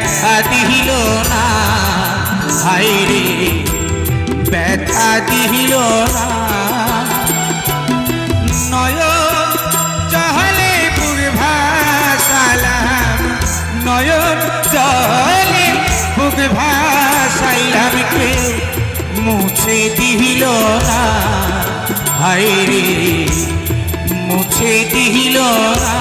ব্যথা দিল না, হায়রে ব্যথা দিল না। নয়ন জলে বুক ভাসালাম, নয়ন জলে বুক ভাসাইলাম, কেউ মুছে দিল না, হায়রে মুছে দিল না।